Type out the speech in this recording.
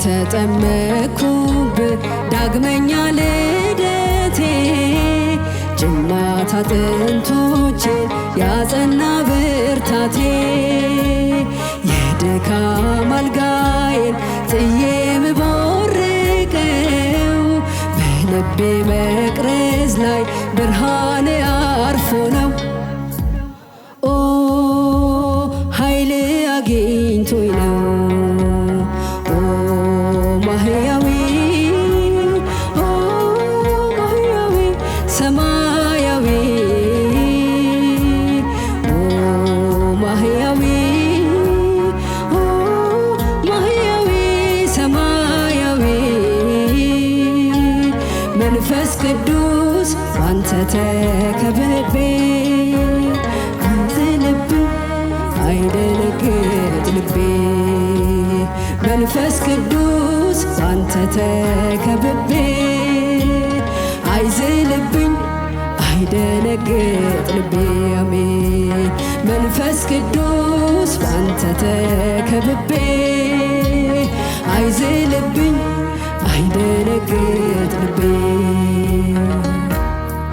የተጠመኩብህ ዳግመኛ ልደቴ ጅማት አጥንቶቼን ያጸና ብርታቴ የድካም አልጋዬን ጥዬ ምቦርቀው በልቤ መቅረዝ ላይ ብርሃን አርፎ ነው። ኦ ኃይል አግኝቶኝ ነው ማህያዊ ሰማያዊ ማህያዊ ማህያዊ ሰማያዊ መንፈስ ቅዱስ ባንተ ተከብቤ አይዝልብኝ አይደነግጥ ልቤ መንፈስ ቅዱስ ባንተ ተከብቤ አይዝልብኝ አይደነግጥ ልቤ አሜን መንፈስ ቅዱስ ባንተ ተከብቤ አይዝልብኝ አይደነግጥ ልቤ